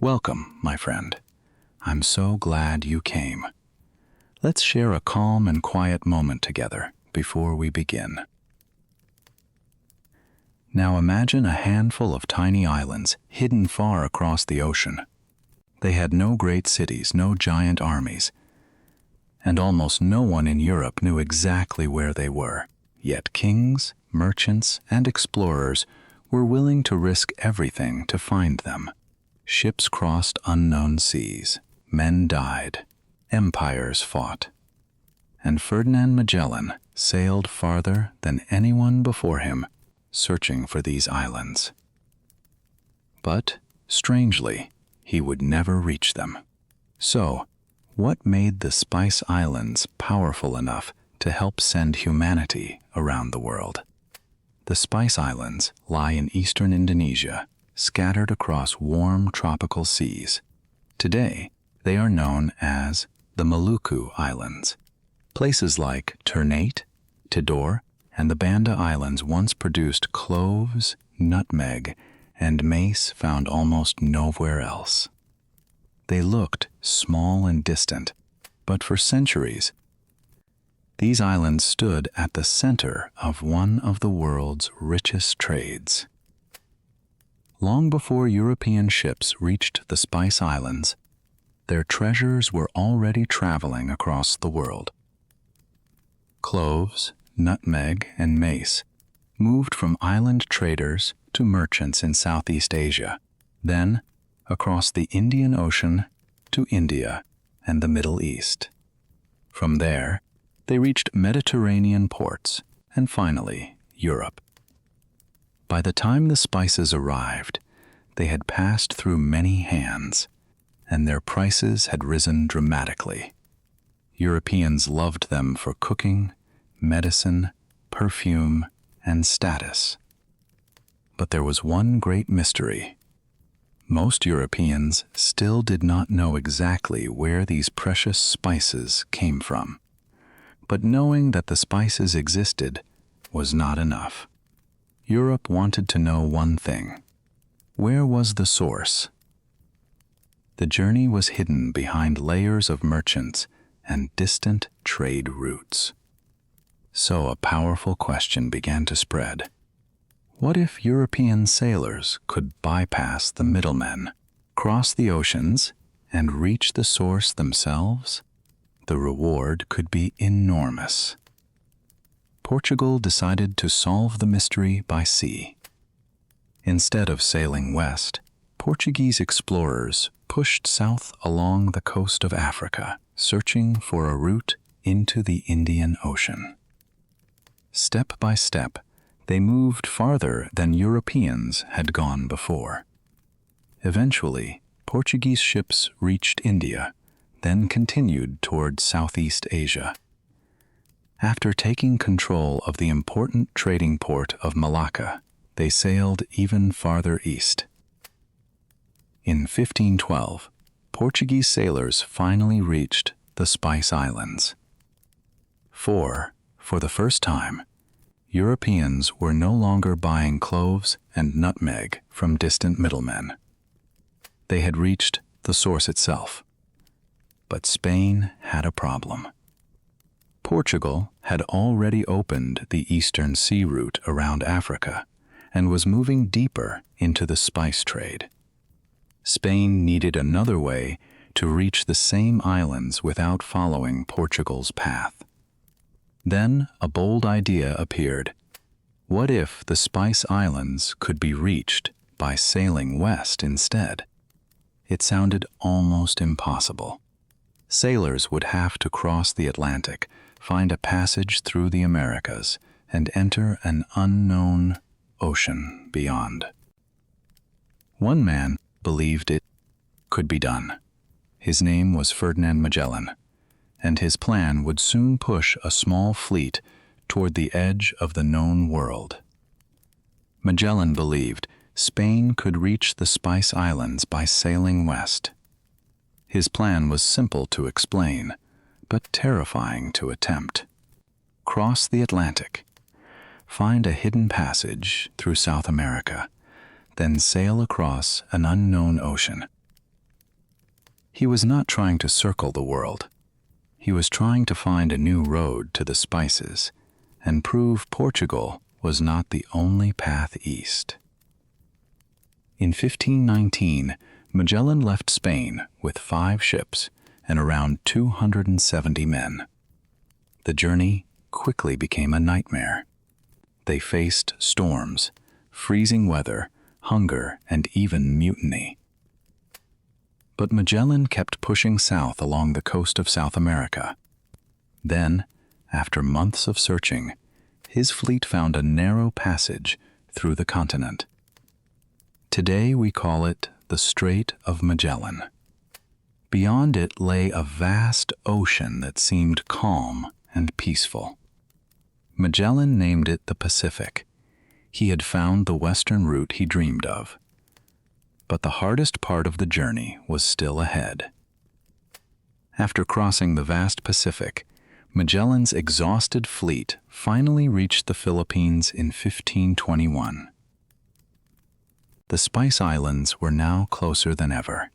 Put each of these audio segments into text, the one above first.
Welcome, my friend. I'm so glad you came. Let's share a calm and quiet moment together before we begin. Now imagine a handful of tiny islands hidden far across the ocean. They had no great cities, no giant armies, and almost no one in Europe knew exactly where they were. Yet kings, merchants, and explorers were willing to risk everything to find them. Ships crossed unknown seas, men died, empires fought, and Ferdinand Magellan sailed farther than anyone before him, searching for these islands. But, strangely, he would never reach them. So, what made the Spice Islands powerful enough to help send humanity around the world? The Spice Islands lie in eastern Indonesia, scattered across warm tropical seas. Today, they are known as the Maluku Islands. Places like Ternate, Tidore, and the Banda Islands once produced cloves, nutmeg, and mace found almost nowhere else. They looked small and distant, but for centuries, these islands stood at the center of one of the world's richest trades. Long before European ships reached the Spice Islands, their treasures were already traveling across the world. Cloves, nutmeg, and mace moved from island traders to merchants in Southeast Asia, then across the Indian Ocean to India and the Middle East. From there, they reached Mediterranean ports and finally Europe. By the time the spices arrived, they had passed through many hands, and their prices had risen dramatically. Europeans loved them for cooking, medicine, perfume, and status. But there was one great mystery. Most Europeans still did not know exactly where these precious spices came from. But knowing that the spices existed was not enough. Europe wanted to know one thing. Where was the source? The journey was hidden behind layers of merchants and distant trade routes. So a powerful question began to spread. What if European sailors could bypass the middlemen, cross the oceans, and reach the source themselves? The reward could be enormous. Portugal decided to solve the mystery by sea. Instead of sailing west, Portuguese explorers pushed south along the coast of Africa, searching for a route into the Indian Ocean. Step by step, they moved farther than Europeans had gone before. Eventually, Portuguese ships reached India, then continued toward Southeast Asia. After taking control of the important trading port of Malacca, they sailed even farther east. In 1512, Portuguese sailors finally reached the Spice Islands. For the first time, Europeans were no longer buying cloves and nutmeg from distant middlemen. They had reached the source itself. But Spain had a problem. Portugal had already opened the eastern sea route around Africa and was moving deeper into the spice trade. Spain needed another way to reach the same islands without following Portugal's path. Then a bold idea appeared. What if the Spice Islands could be reached by sailing west instead? It sounded almost impossible. Sailors would have to cross the Atlantic, find a passage through the Americas, and enter an unknown ocean beyond. One man believed it could be done. His name was Ferdinand Magellan, and his plan would soon push a small fleet toward the edge of the known world. Magellan believed Spain could reach the Spice Islands by sailing west. His plan was simple to explain, but terrifying to attempt. Cross the Atlantic, find a hidden passage through South America, then sail across an unknown ocean. He was not trying to circle the world. He was trying to find a new road to the spices and prove Portugal was not the only path east. In 1519, Magellan left Spain with 5 ships and around 270 men. The journey quickly became a nightmare. They faced storms, freezing weather, hunger, and even mutiny. But Magellan kept pushing south along the coast of South America. Then, after months of searching, his fleet found a narrow passage through the continent. Today we call it the Strait of Magellan. Beyond it lay a vast ocean that seemed calm and peaceful. Magellan named it the Pacific. He had found the western route he dreamed of. But the hardest part of the journey was still ahead. After crossing the vast Pacific, Magellan's exhausted fleet finally reached the Philippines in 1521. The Spice Islands were now closer than ever.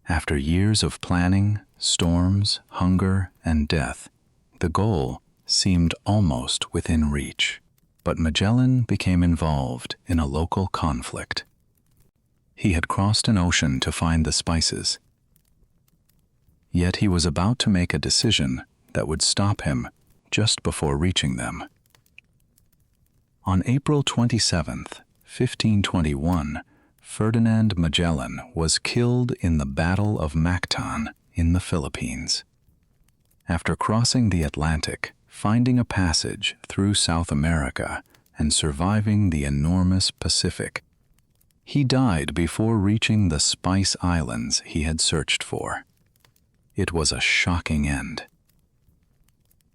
After years of planning, storms, hunger, and death, the goal seemed almost within reach. But Magellan became involved in a local conflict. He had crossed an ocean to find the spices. Yet he was about to make a decision that would stop him just before reaching them. On April 27th, 1521, Ferdinand Magellan was killed in the Battle of Mactan in the Philippines. After crossing the Atlantic, finding a passage through South America, and surviving the enormous Pacific, he died before reaching the Spice Islands he had searched for. It was a shocking end.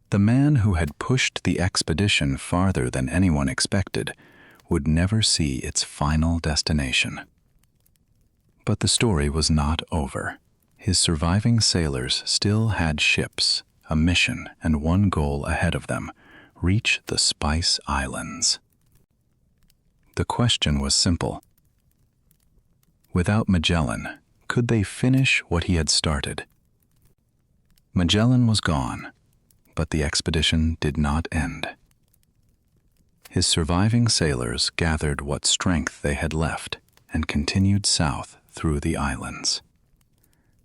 The man who had pushed the expedition farther than anyone expected would never see its final destination. But the story was not over. His surviving sailors still had ships, a mission, and one goal ahead of them: reach the Spice Islands. The question was simple. Without Magellan, could they finish what he had started? Magellan was gone, but the expedition did not end. His surviving sailors gathered what strength they had left and continued south through the islands.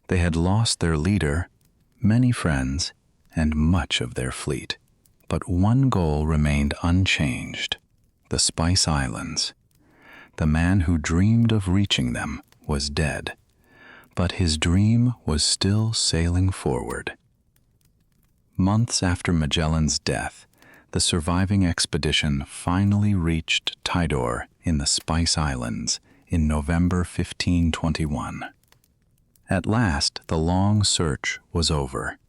They had lost their leader, many friends, and much of their fleet, but one goal remained unchanged: the Spice Islands. The man who dreamed of reaching them was dead, but his dream was still sailing forward. Months after Magellan's death, the surviving expedition finally reached Tidore in the Spice Islands in November 1521. At last, the long search was over.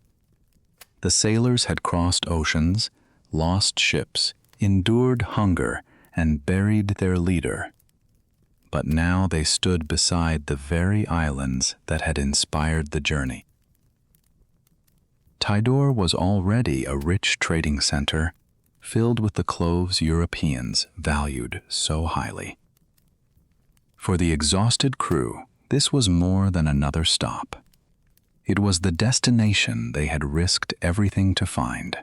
The sailors had crossed oceans, lost ships, endured hunger, and buried their leader. But now they stood beside the very islands that had inspired the journey. Tidore was already a rich trading center, filled with the cloves Europeans valued so highly. For the exhausted crew, this was more than another stop. It was the destination they had risked everything to find.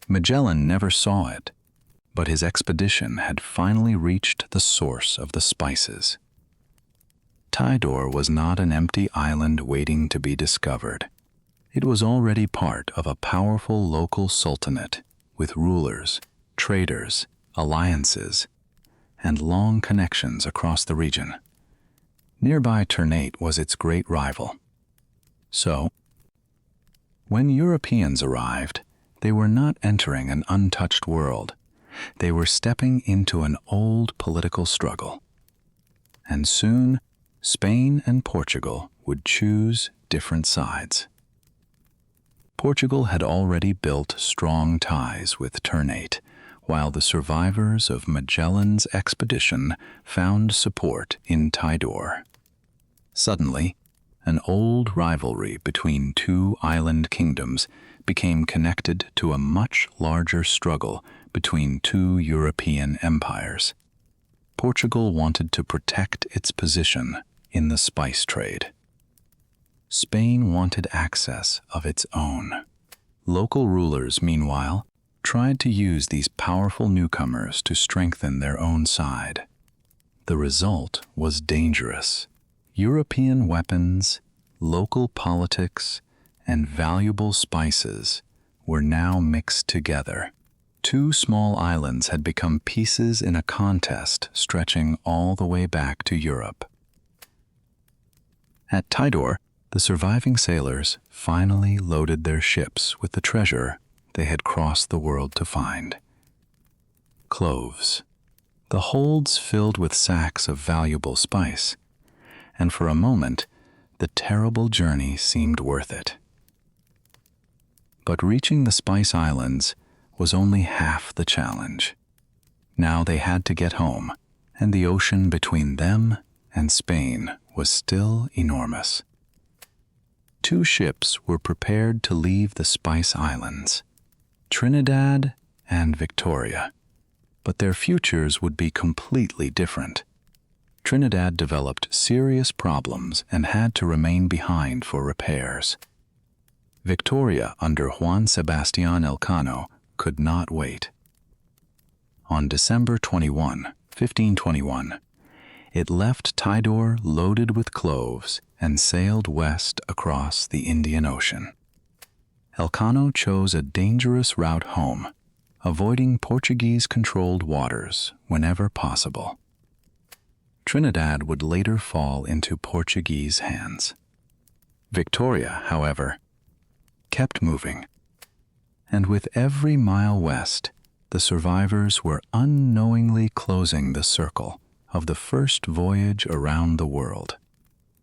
Magellan never saw it, but his expedition had finally reached the source of the spices. Tidore was not an empty island waiting to be discovered. It was already part of a powerful local sultanate with rulers, traders, alliances, and long connections across the region. Nearby Ternate was its great rival. So, when Europeans arrived, they were not entering an untouched world. They were stepping into an old political struggle. And soon, Spain and Portugal would choose different sides. Portugal had already built strong ties with Ternate, while the survivors of Magellan's expedition found support in Tidore. Suddenly, an old rivalry between two island kingdoms became connected to a much larger struggle between two European empires. Portugal wanted to protect its position in the spice trade. Spain wanted access of its own. Local rulers, meanwhile, tried to use these powerful newcomers to strengthen their own side. The result was dangerous. European weapons, local politics, and valuable spices were now mixed together. Two small islands had become pieces in a contest stretching all the way back to Europe. At Tidore, the surviving sailors finally loaded their ships with the treasure they had crossed the world to find. Cloves. The holds filled with sacks of valuable spice, and for a moment, the terrible journey seemed worth it. But reaching the Spice Islands was only half the challenge. Now they had to get home, and the ocean between them and Spain was still enormous. Two ships were prepared to leave the Spice Islands, Trinidad and Victoria, but their futures would be completely different. Trinidad developed serious problems and had to remain behind for repairs. Victoria, under Juan Sebastián Elcano, could not wait. On December 21, 1521, it left Tidore loaded with cloves and sailed west across the Indian Ocean. Elcano chose a dangerous route home, avoiding Portuguese-controlled waters whenever possible. Trinidad would later fall into Portuguese hands. Victoria, however, kept moving, and with every mile west, the survivors were unknowingly closing the circle of the first voyage around the world.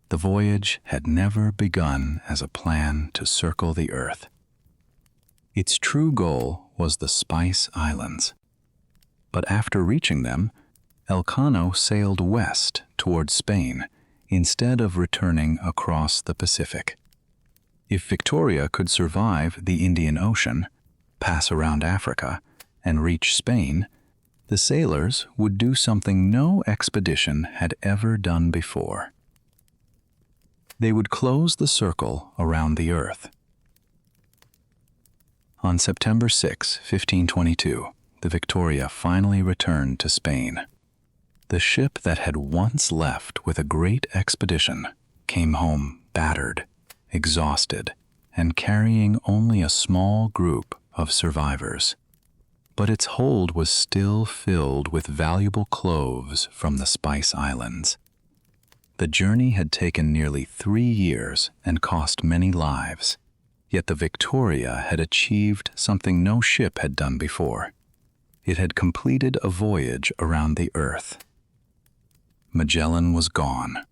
The voyage had never begun as a plan to circle the earth. Its true goal was the Spice Islands. But after reaching them, Elcano sailed west toward Spain instead of returning across the Pacific. If Victoria could survive the Indian Ocean, pass around Africa, and reach Spain, the sailors would do something no expedition had ever done before. They would close the circle around the earth. On September 6, 1522, the Victoria finally returned to Spain. The ship that had once left with a great expedition came home battered, exhausted, and carrying only a small group of survivors. But its hold was still filled with valuable cloves from the Spice Islands. The journey had taken nearly 3 years and cost many lives, yet the Victoria had achieved something no ship had done before. It had completed a voyage around the earth. Magellan was gone,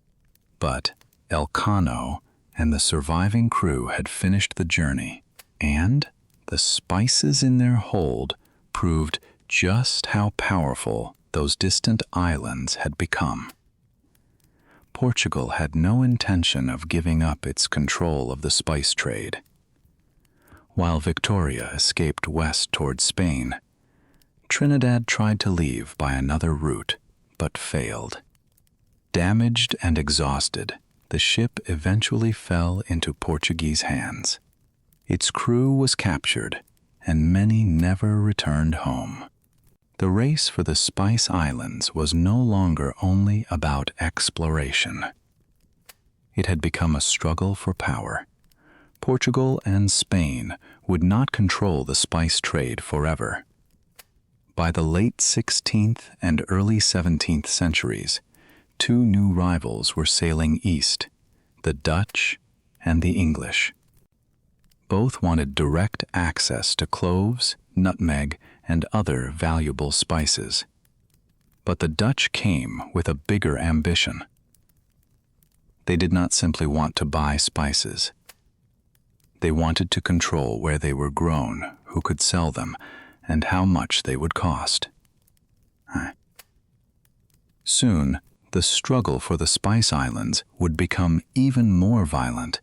but Elcano and the surviving crew had finished the journey, and the spices in their hold proved just how powerful those distant islands had become. Portugal had no intention of giving up its control of the spice trade. While Victoria escaped west toward Spain, Trinidad tried to leave by another route, but failed. Damaged and exhausted, the ship eventually fell into Portuguese hands. Its crew was captured, and many never returned home. The race for the Spice Islands was no longer only about exploration. It had become a struggle for power. Portugal and Spain would not control the spice trade forever. By the late 16th and early 17th centuries, two new rivals were sailing east, the Dutch and the English. Both wanted direct access to cloves, nutmeg, and other valuable spices. But the Dutch came with a bigger ambition. They did not simply want to buy spices. They wanted to control where they were grown, who could sell them, and how much they would cost. Soon, the struggle for the Spice Islands would become even more violent,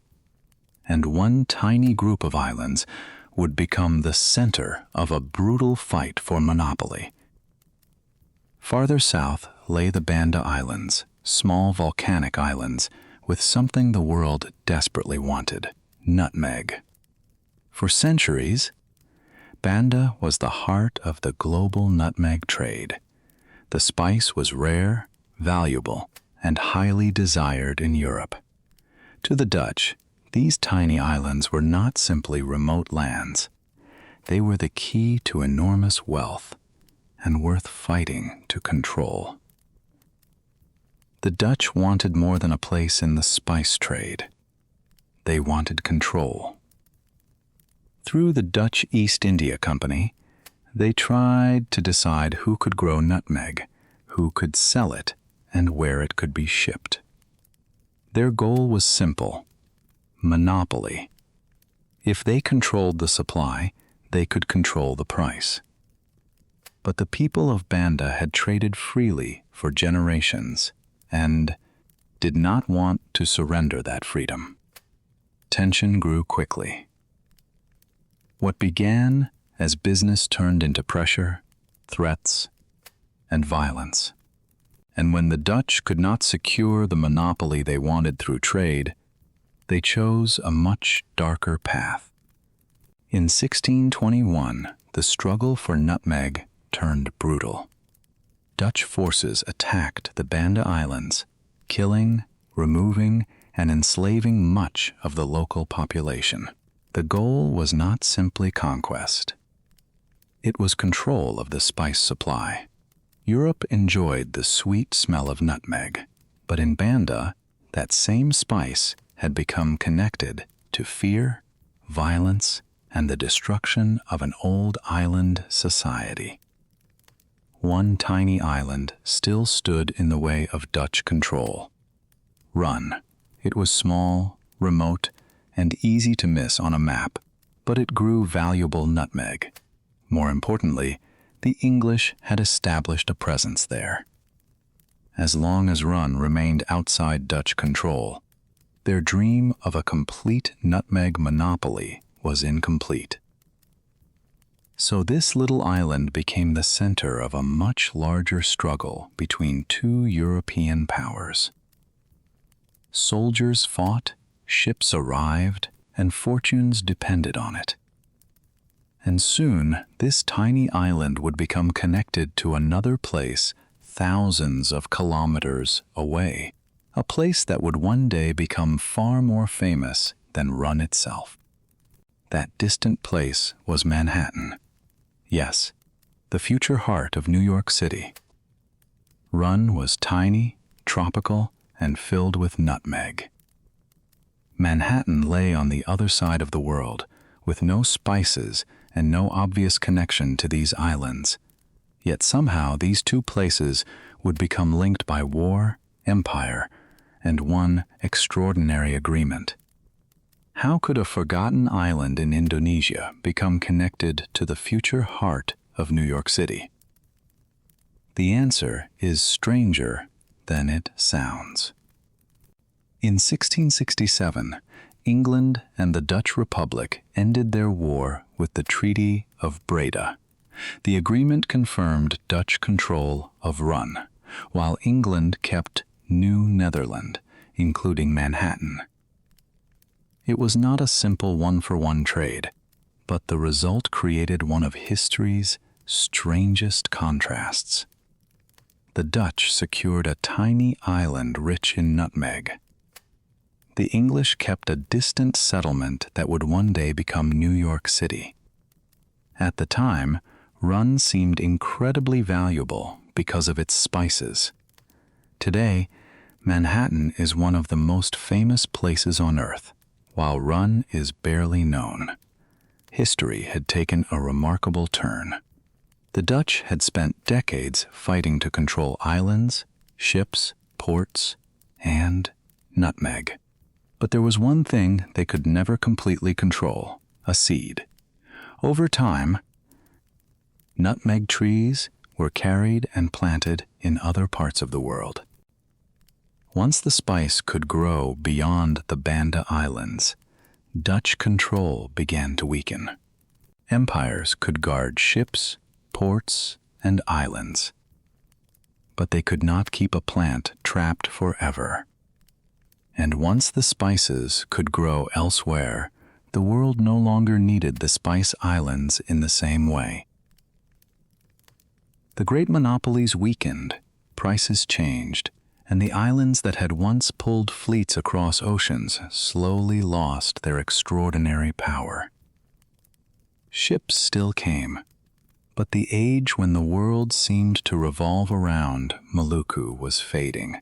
and one tiny group of islands would become the center of a brutal fight for monopoly. Farther south lay the Banda Islands, small volcanic islands with something the world desperately wanted: nutmeg. For centuries, Banda was the heart of the global nutmeg trade. The spice was rare, valuable, and highly desired in Europe. To the Dutch, these tiny islands were not simply remote lands. They were the key to enormous wealth and worth fighting to control. The Dutch wanted more than a place in the spice trade. They wanted control. Through the Dutch East India Company, they tried to decide who could grow nutmeg, who could sell it, and where it could be shipped. Their goal was simple: monopoly. If they controlled the supply, they could control the price. But the people of Banda had traded freely for generations and did not want to surrender that freedom. Tension grew quickly. What began as business turned into pressure, threats, and violence. And when the Dutch could not secure the monopoly they wanted through trade, they chose a much darker path. In 1621, the struggle for nutmeg turned brutal. Dutch forces attacked the Banda Islands, killing, removing, and enslaving much of the local population. The goal was not simply conquest. It was control of the spice supply. Europe enjoyed the sweet smell of nutmeg, but in Banda, that same spice had become connected to fear, violence, and the destruction of an old island society. One tiny island still stood in the way of Dutch control: Run. It was small, remote, and easy to miss on a map, but it grew valuable nutmeg. More importantly, the English had established a presence there. As long as Run remained outside Dutch control, their dream of a complete nutmeg monopoly was incomplete. So this little island became the center of a much larger struggle between two European powers. Soldiers fought, ships arrived, and fortunes depended on it. And soon, this tiny island would become connected to another place thousands of kilometers away, a place that would one day become far more famous than Run itself. That distant place was Manhattan. Yes, the future heart of New York City. Run was tiny, tropical, and filled with nutmeg. Manhattan lay on the other side of the world, with no spices and no obvious connection to these islands. Yet somehow these two places would become linked by war, empire, and one extraordinary agreement. How could a forgotten island in Indonesia become connected to the future heart of New York City? The answer is stranger than it sounds. In 1667, England and the Dutch Republic ended their war with the Treaty of Breda. The agreement confirmed Dutch control of Run, while England kept New Netherland, including Manhattan. It was not a simple one-for-one trade, but the result created one of history's strangest contrasts. The Dutch secured a tiny island rich in nutmeg. The English kept a distant settlement that would one day become New York City. At the time, Run seemed incredibly valuable because of its spices. Today, Manhattan is one of the most famous places on Earth, while Run is barely known. History had taken a remarkable turn. The Dutch had spent decades fighting to control islands, ships, ports, and nutmeg. But there was one thing they could never completely control: a seed. Over time, nutmeg trees were carried and planted in other parts of the world. Once the spice could grow beyond the Banda Islands, Dutch control began to weaken. Empires could guard ships, ports, and islands, but they could not keep a plant trapped forever. And once the spices could grow elsewhere, the world no longer needed the Spice Islands in the same way. The great monopolies weakened, prices changed, and the islands that had once pulled fleets across oceans slowly lost their extraordinary power. Ships still came, but the age when the world seemed to revolve around Maluku was fading.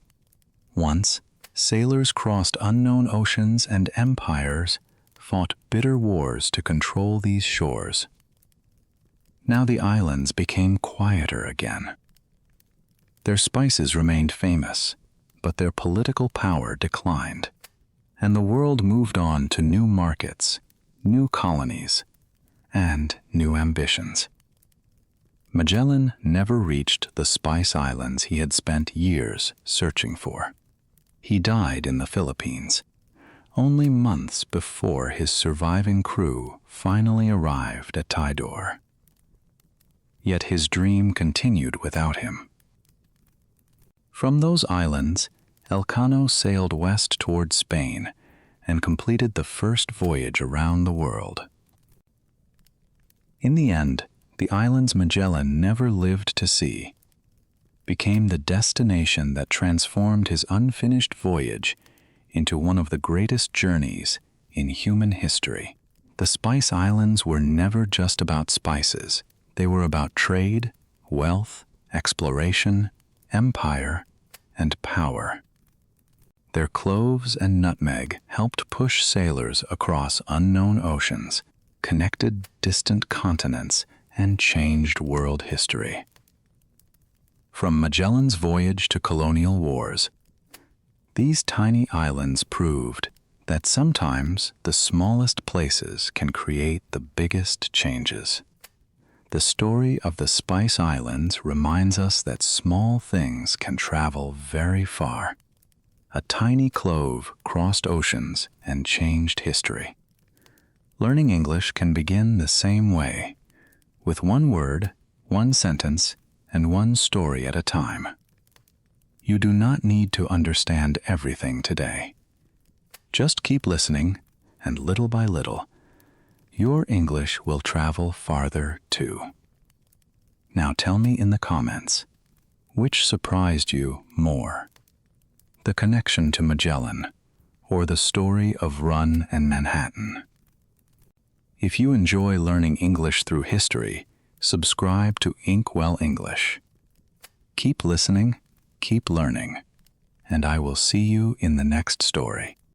Once, sailors crossed unknown oceans and empires fought bitter wars to control these shores. Now the islands became quieter again. Their spices remained famous, but their political power declined, and the world moved on to new markets, new colonies, and new ambitions. Magellan never reached the Spice Islands he had spent years searching for. He died in the Philippines, only months before his surviving crew finally arrived at Tidore. Yet his dream continued without him. From those islands, Elcano sailed west toward Spain and completed the first voyage around the world. In the end, the islands Magellan never lived to see became the destination that transformed his unfinished voyage into one of the greatest journeys in human history. The Spice Islands were never just about spices. They were about trade, wealth, exploration, empire, and power. Their cloves and nutmeg helped push sailors across unknown oceans, connected distant continents, and changed world history. From Magellan's voyage to colonial wars, these tiny islands proved that sometimes the smallest places can create the biggest changes. The story of the Spice Islands reminds us that small things can travel very far. A tiny clove crossed oceans and changed history. Learning English can begin the same way, with one word, one sentence, and one story at a time. You do not need to understand everything today. Just keep listening, and little by little, your English will travel farther too. Now tell me in the comments, which surprised you more? The connection to Magellan, or the story of Run and Manhattan? If you enjoy learning English through history, subscribe to InkWell English. Keep listening, keep learning, and I will see you in the next story.